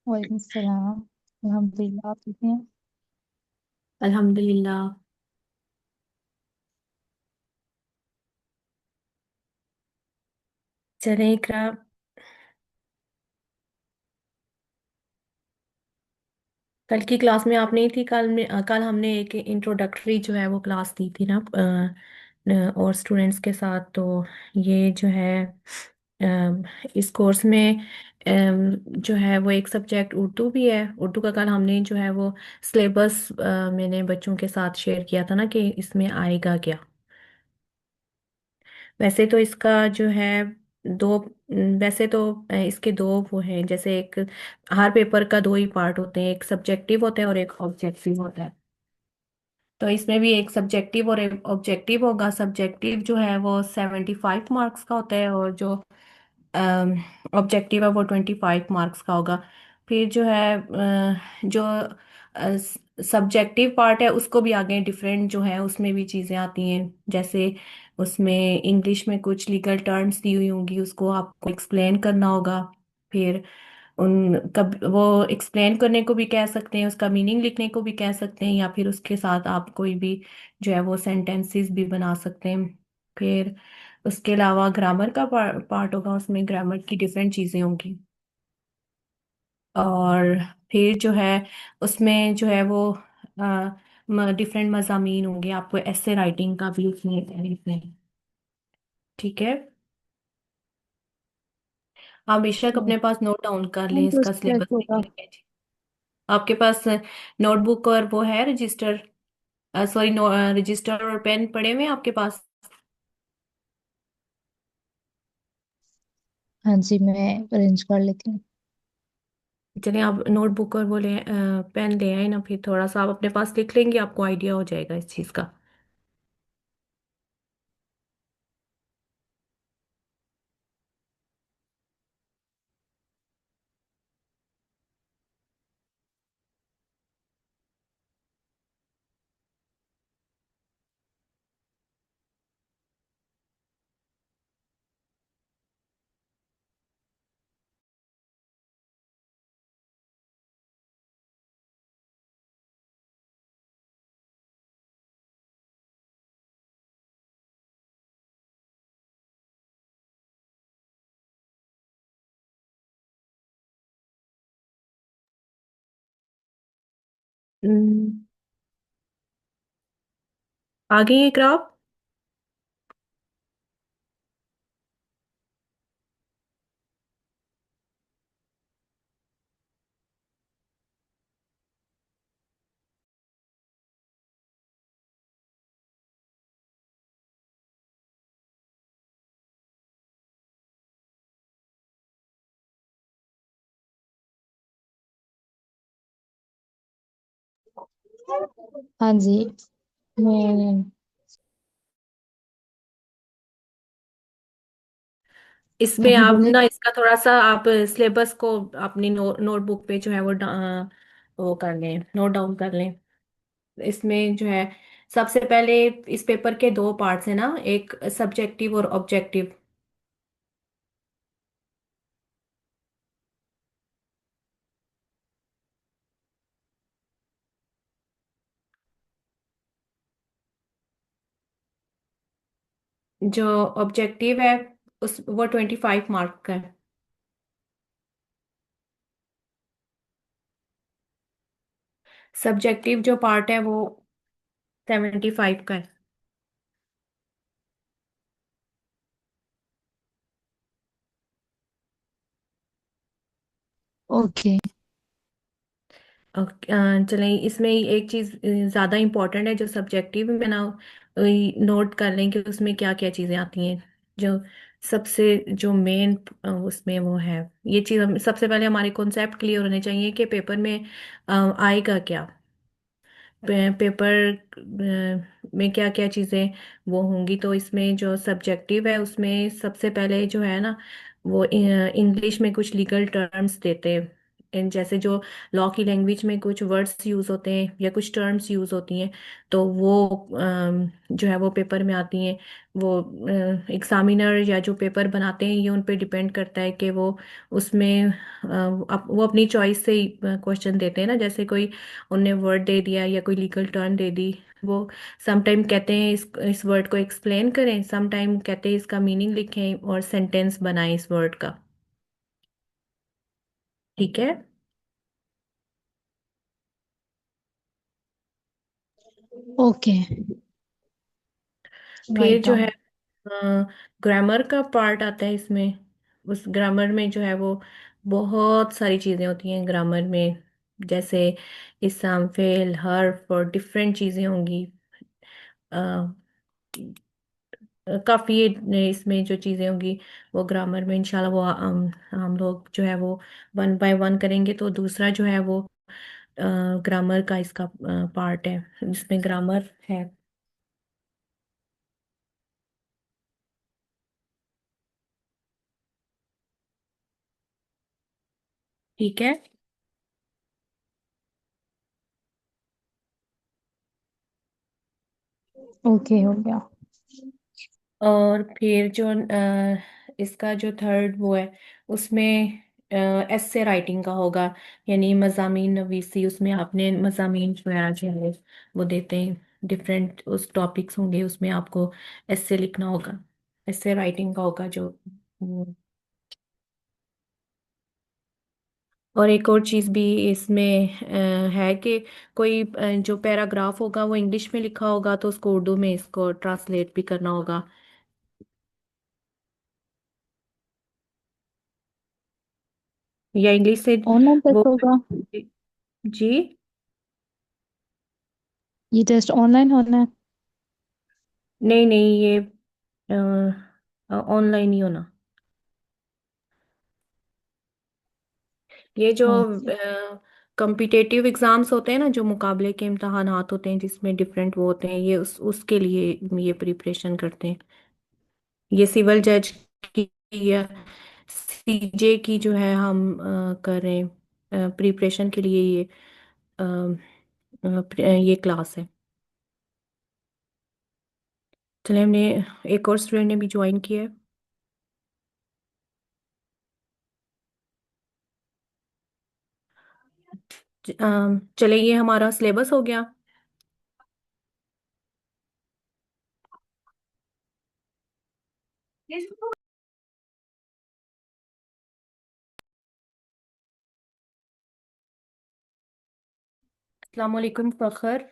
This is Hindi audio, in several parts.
वालेकुम सलाम। अल्हम्दुलिल्लाह, आप ठीक हैं? अल्हम्दुलिल्लाह। चलें इकरा। कल की क्लास में आप नहीं थी। कल हमने एक इंट्रोडक्टरी जो है वो क्लास दी थी ना, और स्टूडेंट्स के साथ। तो ये जो है इस कोर्स में जो है वो एक सब्जेक्ट उर्दू भी है। उर्दू का कल हमने जो है वो सिलेबस मैंने बच्चों के साथ शेयर किया था ना कि इसमें आएगा क्या। वैसे तो इसका जो है दो वैसे तो इसके दो वो हैं, जैसे एक हर पेपर का दो ही पार्ट होते हैं, एक सब्जेक्टिव होता है और एक ऑब्जेक्टिव होता है। तो इसमें भी एक सब्जेक्टिव और एक ऑब्जेक्टिव होगा। सब्जेक्टिव जो है वो 75 मार्क्स का होता है और जो ऑब्जेक्टिव है वो 25 मार्क्स का होगा। फिर जो है जो सब्जेक्टिव पार्ट है उसको भी आगे डिफरेंट जो है उसमें भी चीज़ें आती हैं। जैसे उसमें इंग्लिश में कुछ लीगल टर्म्स दी हुई होंगी, उसको आपको एक्सप्लेन करना होगा। फिर उन कब वो एक्सप्लेन करने को भी कह सकते हैं, उसका मीनिंग लिखने को भी कह सकते हैं, या फिर उसके साथ आप कोई भी जो है वो सेंटेंसेस भी बना सकते हैं। फिर उसके अलावा ग्रामर का पार्ट होगा, उसमें ग्रामर की डिफरेंट चीज़ें होंगी। और फिर जो है उसमें जो है वो डिफरेंट मज़ामीन होंगे, आपको ऐसे राइटिंग का भी उसमें लिखना है। ठीक है। आप बेशक अच्छा। अपने पास नोट डाउन कर लें, कौन सा इसका सिलेबस सब्जेक्ट होगा? लिख लें। आपके पास नोटबुक और वो है रजिस्टर, सॉरी रजिस्टर और पेन पड़े हुए हैं आपके पास? हाँ जी, मैं अरेंज कर लेती हूँ। चलिए आप नोटबुक और वो ले पेन ले आए ना, फिर थोड़ा सा आप अपने पास लिख लेंगे, आपको आइडिया हो जाएगा इस चीज़ का। हम्म, आ गई है क्राफ्ट। हाँ जी, मैं हाँ इसमें जी, आप बोले। ना इसका थोड़ा सा आप सिलेबस को अपनी नोटबुक पे जो है वो वो कर लें, नोट डाउन कर लें। इसमें जो है सबसे पहले इस पेपर के दो पार्ट्स हैं ना, एक सब्जेक्टिव और ऑब्जेक्टिव। जो ऑब्जेक्टिव है उस वो 25 मार्क का है। सब्जेक्टिव जो पार्ट है वो 75 का है। ओके। चलें, इसमें एक चीज़ ज़्यादा इम्पोर्टेंट है जो सब्जेक्टिव में ना, नोट कर लें कि उसमें क्या क्या चीज़ें आती हैं। जो सबसे जो मेन उसमें वो है, ये चीज़ सबसे पहले हमारे कॉन्सेप्ट क्लियर होने चाहिए कि पेपर में आएगा क्या। पेपर में क्या क्या चीज़ें वो होंगी। तो इसमें जो सब्जेक्टिव है उसमें सबसे पहले जो है ना वो इंग्लिश में कुछ लीगल टर्म्स देते हैं। जैसे जो लॉ की लैंग्वेज में कुछ वर्ड्स यूज होते हैं या कुछ टर्म्स यूज होती हैं, तो वो जो है वो पेपर में आती हैं। वो एग्जामिनर या जो पेपर बनाते हैं ये उन पे डिपेंड करता है कि वो उसमें वो अपनी चॉइस से ही क्वेश्चन देते हैं ना। जैसे कोई उनने वर्ड दे दिया या कोई लीगल टर्म दे दी, वो सम टाइम कहते हैं इस वर्ड को एक्सप्लेन करें, सम टाइम कहते हैं इसका मीनिंग लिखें और सेंटेंस बनाएं इस वर्ड का। ठीक है। ओके, फिर राइट जो है डाउन। ग्रामर का पार्ट आता है इसमें। उस ग्रामर में जो है वो बहुत सारी चीज़ें होती हैं ग्रामर में। जैसे इस्म फेल हर्फ और डिफरेंट चीज़ें होंगी। काफ़ी इसमें जो चीज़ें होंगी वो ग्रामर में इंशाल्लाह वो हम लोग जो है वो वन बाय वन करेंगे। तो दूसरा जो है वो ग्रामर का इसका पार्ट है जिसमें ग्रामर है। ठीक है। ओके, हो गया। और फिर जो इसका जो थर्ड वो है उसमें एस्से राइटिंग का होगा, यानी मज़ामीन नवीसी। उसमें आपने मज़ामीन जो है वो देते हैं, डिफरेंट उस टॉपिक्स होंगे उसमें आपको एस्से लिखना होगा, एस्से राइटिंग का होगा जो वो। और एक और चीज़ भी इसमें है कि कोई जो पैराग्राफ होगा वो इंग्लिश में लिखा होगा तो उसको उर्दू में इसको ट्रांसलेट भी करना होगा। या इंग्लिश से ऑनलाइन वो। टेस्ट होगा? जी। ये टेस्ट ऑनलाइन होना है? नहीं नहीं, ये ऑनलाइन ही होना। ये जो ओके। कम्पिटेटिव एग्जाम्स होते हैं ना, जो मुकाबले के इम्तहानात होते हैं जिसमें डिफरेंट वो होते हैं, ये उसके लिए ये प्रिपरेशन करते हैं। ये सिविल जज की या सीजे की जो है हम कर रहे हैं प्रिपरेशन के लिए ये ये क्लास है। चलिए, हमने एक और स्टूडेंट ने भी ज्वाइन किया है। चलिए, ये हमारा सिलेबस हो गया। अस्सलाम वालेकुम फ़खर।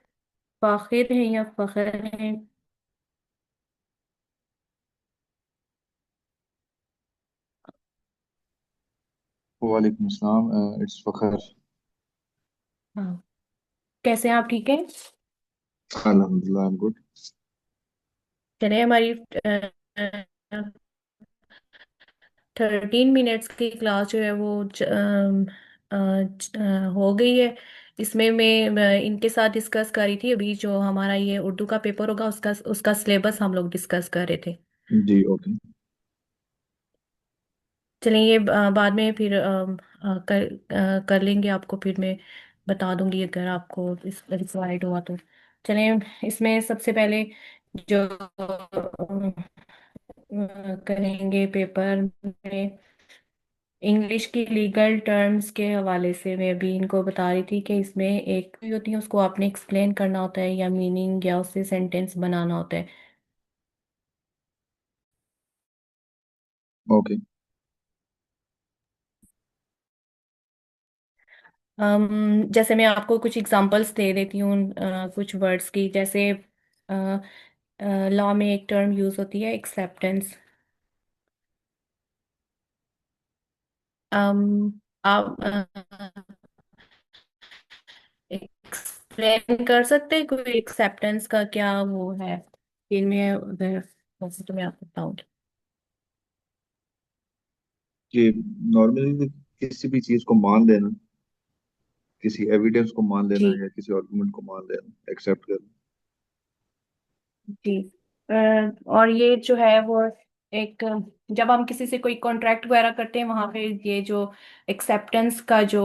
फ़ाखिर हैं या फ़खर हैं? वालेकुम अस्सलाम। इट्स फखर। हाँ। कैसे हैं आप? ठीक है। अल्हम्दुलिल्लाह, आई एम गुड। चलिए, हमारी 13 मिनट्स की क्लास जो है वो हो गई है। इसमें मैं इनके साथ डिस्कस कर रही थी अभी, जो हमारा ये उर्दू का पेपर होगा उसका उसका सिलेबस हम लोग डिस्कस कर रहे थे। जी ओके। चलिए, ये बाद में फिर कर लेंगे। आपको फिर मैं बता दूंगी अगर आपको इस रिक्वायर्ड हुआ तो। चलिए, इसमें सबसे पहले जो करेंगे पेपर में, इंग्लिश की लीगल टर्म्स के हवाले से मैं अभी इनको बता रही थी कि इसमें एक भी होती है उसको आपने एक्सप्लेन करना होता है या मीनिंग या उससे सेंटेंस बनाना होता है। ओके। जैसे मैं आपको कुछ एग्जांपल्स दे देती हूँ कुछ वर्ड्स की। जैसे लॉ में एक टर्म यूज होती है एक्सेप्टेंस। आप एक्सप्लेन कर सकते हैं कोई एक्सेप्टेंस का क्या वो है? इनमें अगर वैसे तो मैं आपको बताऊंगी। कि नॉर्मली किसी भी चीज को मान लेना, किसी एविडेंस को मान लेना जी या किसी आर्गुमेंट को मान लेना, एक्सेप्ट करना। जी। और ये जो है वो एक जब हम किसी से कोई कॉन्ट्रैक्ट वगैरह करते हैं वहां पे ये जो एक्सेप्टेंस का जो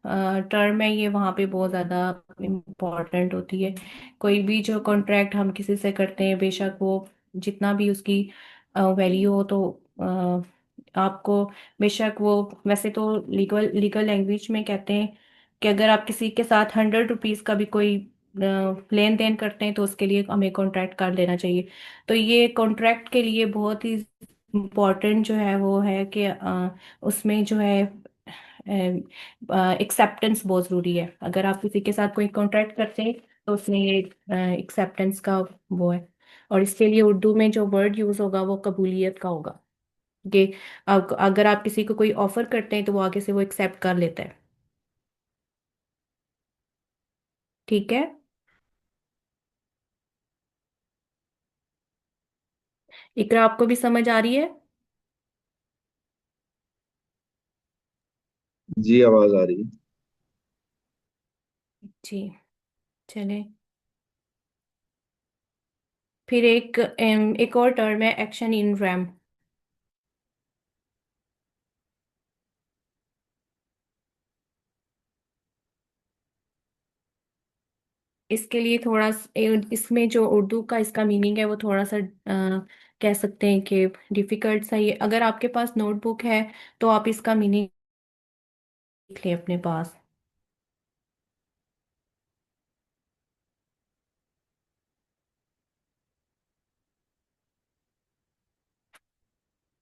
टर्म है ये वहां पे बहुत ज्यादा इम्पोर्टेंट होती है। कोई भी जो कॉन्ट्रैक्ट हम किसी से करते हैं बेशक वो जितना भी उसकी वैल्यू हो तो आपको बेशक वो वैसे तो लीगल लीगल लैंग्वेज में कहते हैं कि अगर आप किसी के साथ 100 रुपीज का भी कोई लेन देन करते हैं तो उसके लिए हमें कॉन्ट्रैक्ट कर लेना चाहिए। तो ये कॉन्ट्रैक्ट के लिए बहुत ही इम्पोर्टेंट जो है वो है कि उसमें जो है एक्सेप्टेंस बहुत ज़रूरी है। अगर आप किसी के साथ कोई कॉन्ट्रैक्ट करते हैं तो उसमें ये एक्सेप्टेंस का वो है। और इसके लिए उर्दू में जो वर्ड यूज़ होगा वो कबूलियत का होगा कि अगर आप किसी को कोई ऑफर करते हैं तो वो आगे से वो एक्सेप्ट कर लेता है। ठीक है। इकरा आपको भी समझ आ रही है? जी, आवाज आ रही है। जी। चले। फिर एक और टर्म है एक्शन इन रैम। इसके लिए इसमें जो उर्दू का इसका मीनिंग है वो थोड़ा सा कह सकते हैं कि डिफिकल्ट सा ही है। अगर आपके पास नोटबुक है तो आप इसका मीनिंग लिख लें अपने पास।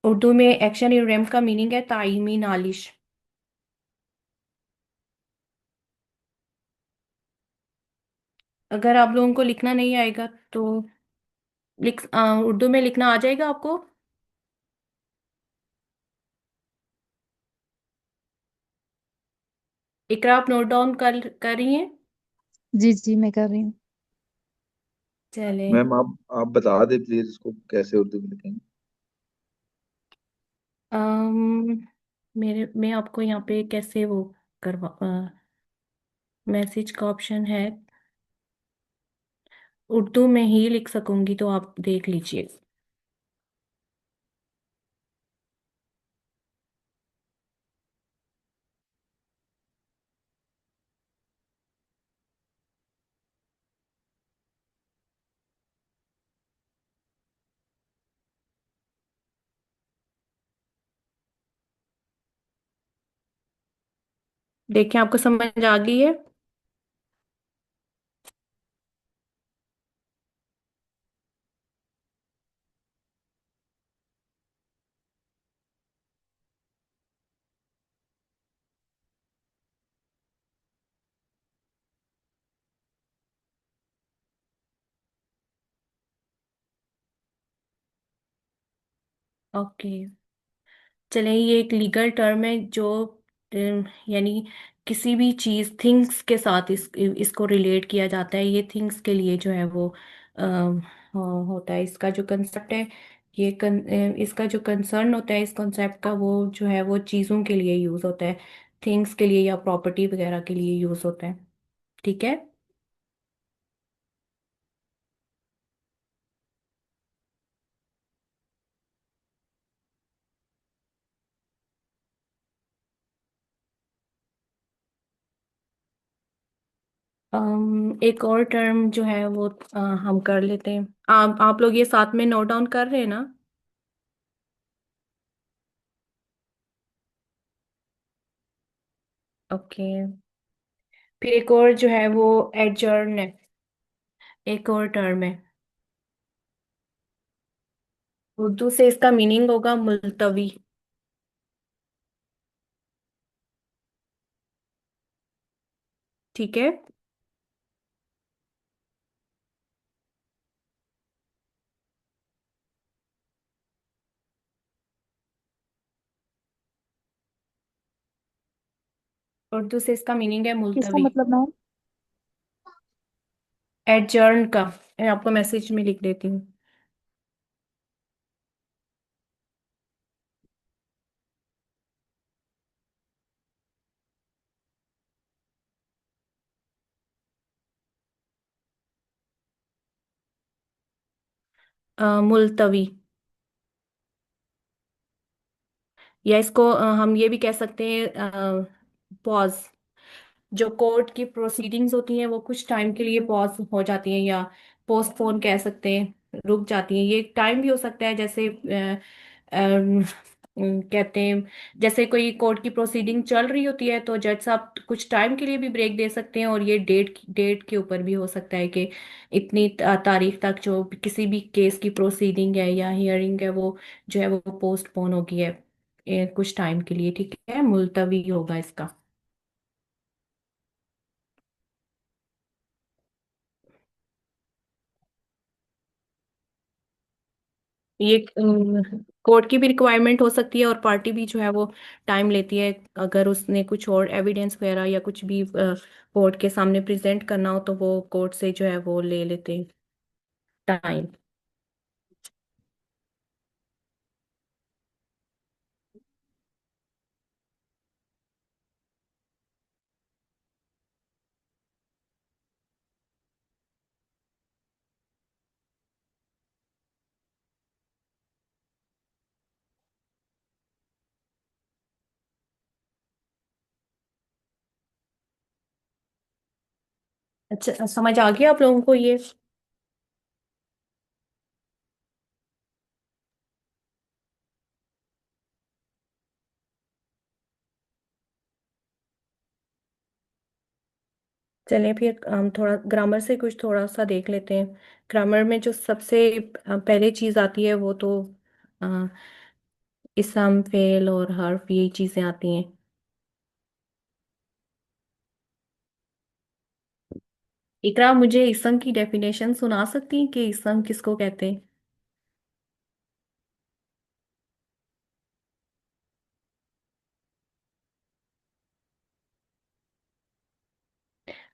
उर्दू में एक्शन इन रैम का मीनिंग है ताइमी नालिश। अगर आप लोगों को लिखना नहीं आएगा तो उर्दू में लिखना आ जाएगा आपको? इकरा आप नोट डाउन कर रही हैं? जी जी, मैं कर रही हूँ। चले। मैम, आप बता दे प्लीज इसको कैसे उर्दू में लिखेंगे। अम, मैं आपको यहाँ पे कैसे वो करवा मैसेज का ऑप्शन है। उर्दू में ही लिख सकूंगी तो आप देख लीजिए। देखिए आपको समझ आ गई है? ओके। चले, ये एक लीगल टर्म है जो यानी किसी भी चीज थिंग्स के साथ इसको रिलेट किया जाता है। ये थिंग्स के लिए जो है वो होता है। इसका जो कंसेप्ट है इसका जो कंसर्न होता है इस कॉन्सेप्ट का वो जो है वो चीजों के लिए यूज होता है। थिंग्स के लिए या प्रॉपर्टी वगैरह के लिए यूज होता है। ठीक है। एक और टर्म जो है वो हम कर लेते हैं। आप लोग ये साथ में नोट डाउन कर रहे हैं ना? ओके। फिर एक और जो है वो एडजर्न है। एक और टर्म है। उर्दू से इसका मीनिंग होगा मुलतवी। ठीक है। उर्दू से इसका मीनिंग है किसका मुलतवी। मतलब मैम? एडजर्न का मैं आपको मैसेज में लिख देती हूँ। मुलतवी। या इसको हम ये भी कह सकते हैं पॉज। जो कोर्ट की प्रोसीडिंग्स होती हैं वो कुछ टाइम के लिए पॉज हो जाती हैं, या पोस्टपोन कह सकते हैं, रुक जाती हैं। ये टाइम भी हो सकता है, जैसे कहते हैं, जैसे कोई कोर्ट की प्रोसीडिंग चल रही होती है तो जज साहब कुछ टाइम के लिए भी ब्रेक दे सकते हैं, और ये डेट के ऊपर भी हो सकता है कि इतनी तारीख तक जो किसी भी केस की प्रोसीडिंग है या हियरिंग है वो जो है वो पोस्टपोन होगी है कुछ टाइम के लिए, ठीक है, मुलतवी होगा इसका। ये कोर्ट की भी रिक्वायरमेंट हो सकती है, और पार्टी भी जो है वो टाइम लेती है, अगर उसने कुछ और एविडेंस वगैरह या कुछ भी कोर्ट के सामने प्रेजेंट करना हो तो वो कोर्ट से जो है वो ले लेते हैं टाइम। अच्छा, समझ आ गया आप लोगों को ये? चलिए फिर हम थोड़ा ग्रामर से कुछ थोड़ा सा देख लेते हैं। ग्रामर में जो सबसे पहले चीज आती है वो तो अ, इसम फेल और हर्फ, यही चीजें आती हैं। इकरा, मुझे इसम की डेफिनेशन सुना सकती हैं कि इसम किसको कहते हैं?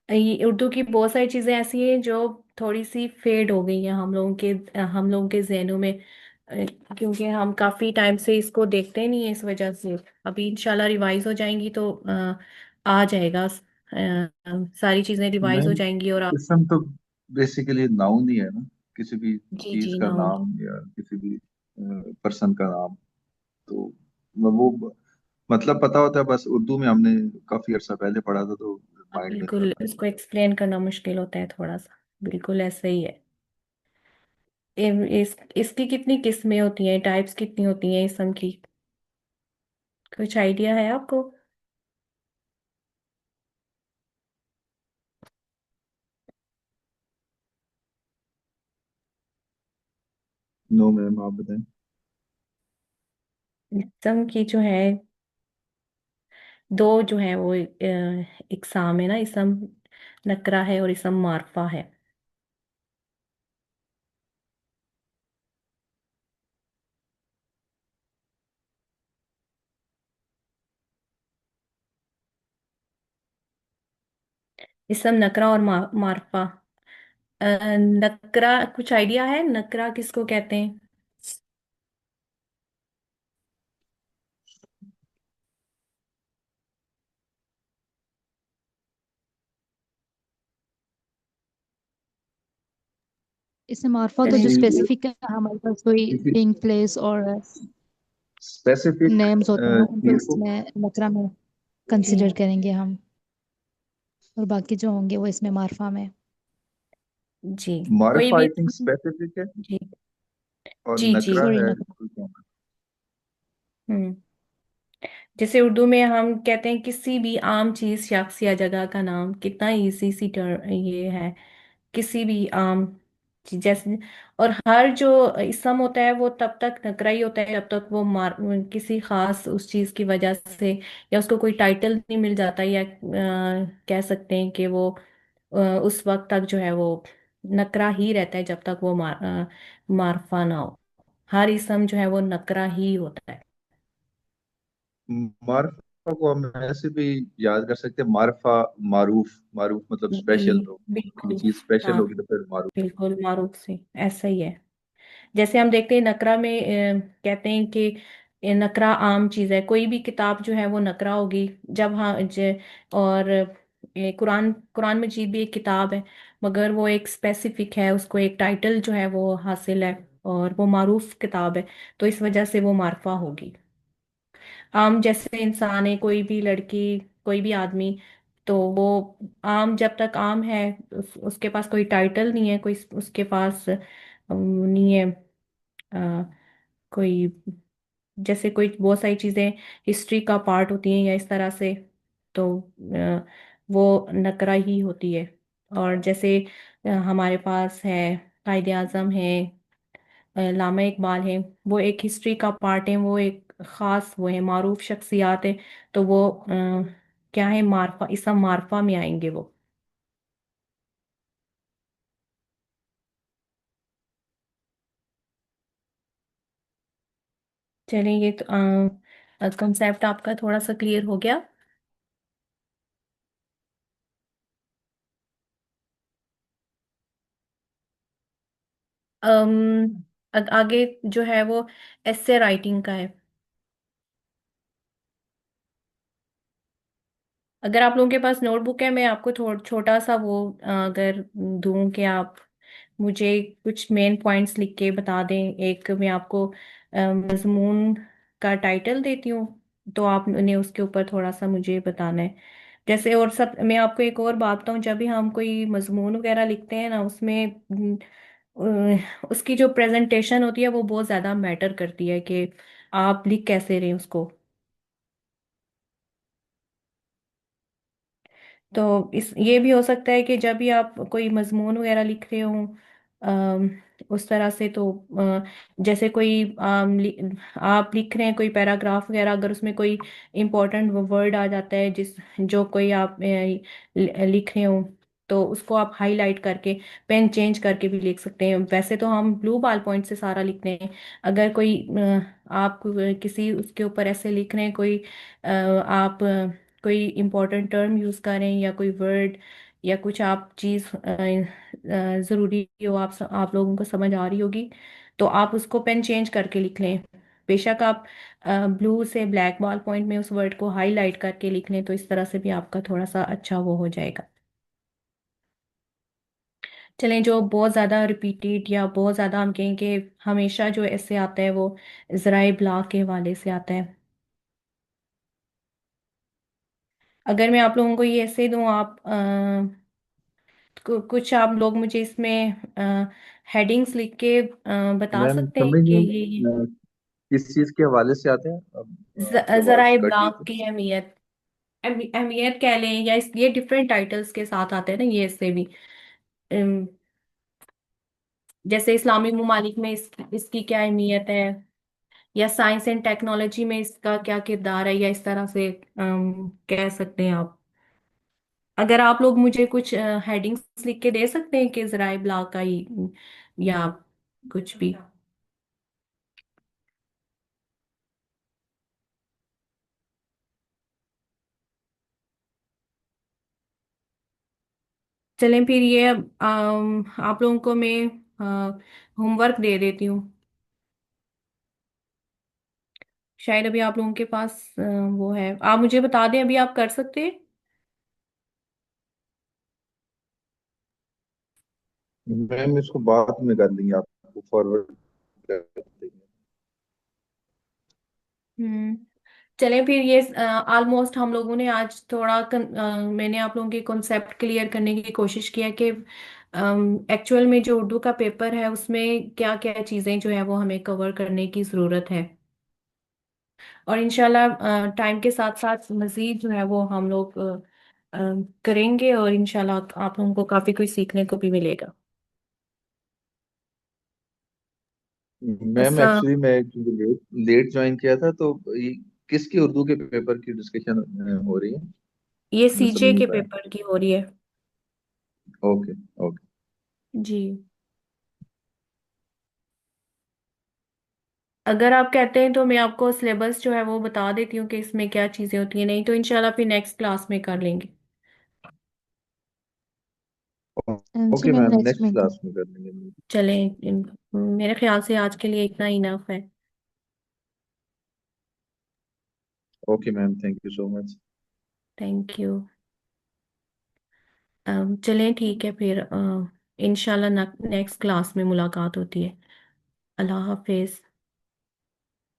ये उर्दू की बहुत सारी चीजें ऐसी हैं जो थोड़ी सी फेड हो गई हैं हम लोगों के जहनों में, क्योंकि हम काफी टाइम से इसको देखते नहीं है, इस वजह से अभी इंशाल्लाह रिवाइज हो जाएंगी तो आ जाएगा। सारी चीजें रिवाइज हो नहीं, जाएंगी और इसम तो बेसिकली नाउन ही है ना, किसी भी जी चीज जी का नाउन। नाम या किसी भी पर्सन का नाम। तो वो मतलब पता होता है, बस उर्दू में हमने काफी अर्सा पहले पढ़ा था तो अब माइंड में नहीं बिल्कुल रहता। इसको एक्सप्लेन करना मुश्किल होता है थोड़ा सा, बिल्कुल ऐसा ही है। इसकी कितनी किस्में होती हैं, टाइप्स कितनी होती हैं इसम की, कुछ आइडिया है आपको? नो मैम, आप बताएं। इसम की जो है दो जो है वो इकसाम है ना, इसम नकरा है और इसम मारफा है। इसम नकरा और मारफा। नकरा, कुछ आइडिया है नकरा किसको कहते हैं? इसमें मार्फा तो जो चलिए। किसी स्पेसिफिक है हमारे पास कोई किसी थिंग प्लेस और स्पेसिफिक नेम्स होते हैं उनको चीज को इसमें नकरा में जी कंसिडर करेंगे हम, और बाकी जो होंगे वो इसमें मार्फा में। जी। कोई मारिफा भी। आई थिंक स्पेसिफिक है, जी और जी जी। नकरा सॉरी है नकरा। कोई कौन। हम्म। जैसे उर्दू में हम कहते हैं किसी भी आम चीज, शख्स या जगह का नाम, कितना इजी सी टर्म ये है, किसी भी आम चीज जैसे। और हर जो इसम होता है वो तब तक नकरा ही होता है जब तक वो किसी खास उस चीज की वजह से, या उसको कोई टाइटल नहीं मिल जाता, या कह सकते हैं कि वो उस वक्त तक जो है वो नकरा ही रहता है जब तक वो मारफा ना हो। हर इसम जो है वो नकरा ही होता है। मारिफा को हम ऐसे भी याद कर सकते हैं, मारिफा मारूफ, मारूफ मतलब स्पेशल, तो कोई बिल्कुल। चीज स्पेशल हाँ होगी तो फिर मारूफ। बिल्कुल मारूफ से ऐसा ही है। जैसे हम देखते हैं नकरा में कहते हैं कि ये नकरा आम चीज है, कोई भी किताब जो है वो नकरा होगी जब और कुरान कुरान मजीद भी एक किताब है, मगर वो एक स्पेसिफिक है, उसको एक टाइटल जो है वो हासिल है, और वो मारूफ किताब है, तो इस वजह से वो मारफा होगी। आम जैसे इंसान है, कोई भी लड़की, कोई भी आदमी, तो वो आम जब तक आम है, उसके पास कोई टाइटल नहीं है, कोई उसके पास नहीं है कोई, जैसे कोई बहुत सारी चीजें हिस्ट्री का पार्ट होती हैं या इस तरह से, तो वो नकरा ही होती है। और जैसे हमारे पास है कायदे आजम है, लामा इकबाल है, वो एक हिस्ट्री का पार्ट है, वो एक खास वो है, मारूफ शख्सियात है। तो वो क्या है, मारफा, इसम मारफा में आएंगे वो। चलिए, ये तो कंसेप्ट आपका थोड़ा सा क्लियर हो गया। आगे जो है वो एस्से राइटिंग का है। अगर आप लोगों के पास नोटबुक है, मैं आपको थोड़ा छोटा सा वो अगर दूं कि आप मुझे कुछ मेन पॉइंट्स लिख के बता दें। एक मैं आपको मजमून का टाइटल देती हूँ, तो आप उन्हें उसके ऊपर थोड़ा सा मुझे बताना है। जैसे, और सब मैं आपको एक और बात बताऊँ, जब भी हम कोई मजमून वगैरह लिखते हैं ना, उसमें उसकी जो प्रेजेंटेशन होती है वो बहुत ज़्यादा मैटर करती है कि आप लिख कैसे रहे हैं उसको। तो इस ये भी हो सकता है कि जब भी आप कोई मजमून वगैरह लिख रहे हो अम, उस तरह से, तो जैसे कोई आप लिख रहे हैं कोई पैराग्राफ वगैरह, अगर उसमें कोई इंपॉर्टेंट वर्ड आ जाता है जिस जो कोई आप लिख रहे हो, तो उसको आप हाईलाइट करके पेन चेंज करके भी लिख सकते हैं। वैसे तो हम ब्लू बॉल पॉइंट से सारा लिखते हैं। अगर कोई आप किसी उसके ऊपर ऐसे लिख रहे हैं, कोई आप कोई इम्पोर्टेंट टर्म यूज़ करें या कोई वर्ड या कुछ आप चीज़ ज़रूरी हो, आप लोगों को समझ आ रही होगी, तो आप उसको पेन चेंज करके लिख लें। बेशक आप ब्लू से ब्लैक बॉल पॉइंट में उस वर्ड को हाईलाइट करके लिख लें, तो इस तरह से भी आपका थोड़ा सा अच्छा वो हो जाएगा। चलें, जो बहुत ज़्यादा रिपीटेड या बहुत ज़्यादा हम कहें कि हमेशा जो ऐसे आता है, वो ज़राए ब्लाग के हवाले से आता है। अगर मैं आप लोगों को ये ऐसे दूं, आप कुछ आप लोग मुझे इसमें हेडिंग्स लिख के बता मैम सकते हैं समझ कि नहीं, ये किस चीज के हवाले से आते हैं? अब आपकी आवाज जराए कट रही ब्लॉग थी। की अहमियत, अहमियत कह लें, या ये डिफरेंट टाइटल्स के साथ आते हैं ना, ये इससे भी अम, जैसे इस्लामी ममालिक में इसकी क्या अहमियत है, या साइंस एंड टेक्नोलॉजी में इसका क्या किरदार है, या इस तरह से कह सकते हैं आप। अगर आप लोग मुझे कुछ हेडिंग्स लिख के दे सकते हैं कि जराए ब्लॉग का ही, या कुछ भी। चलें फिर, ये आप लोगों को मैं होमवर्क दे देती हूँ। शायद अभी आप लोगों के पास वो है, आप मुझे बता दें, अभी आप कर सकते हैं। मैम इसको बाद में कर लेंगे, आपको फॉरवर्ड कर देंगे। हम्म। चलें फिर, ये ऑलमोस्ट हम लोगों ने आज थोड़ा मैंने आप लोगों के कॉन्सेप्ट क्लियर करने की कोशिश किया कि एक्चुअल में जो उर्दू का पेपर है उसमें क्या क्या चीज़ें जो है वो हमें कवर करने की ज़रूरत है। और इंशाल्लाह टाइम के साथ साथ मजीद जो है वो हम लोग करेंगे, और इंशाल्लाह आप लोगों को काफ़ी कुछ सीखने को भी मिलेगा। बस मैम एक्चुअली मैं क्योंकि लेट लेट ज्वाइन किया था, तो ये किसकी उर्दू के पेपर की डिस्कशन हो रही है? ये मैं समझ सीजे नहीं के पाया। पेपर की हो रही है। ओके। ओके। जी। अगर आप कहते हैं तो मैं आपको सिलेबस जो है वो बता देती हूँ कि इसमें क्या चीज़ें होती हैं, नहीं तो इंशाल्लाह फिर नेक्स्ट क्लास में कर लेंगे। जी okay ma'am, ma'am, next next में कर। क्लास में कर लेंगे। चलें, मेरे ख्याल से आज के लिए इतना इनफ है। Okay ma'am, thank you so much. Thank you. चलें, ठीक है फिर, इंशाल्लाह नेक्स्ट क्लास में मुलाकात होती है। अल्लाह हाफिज।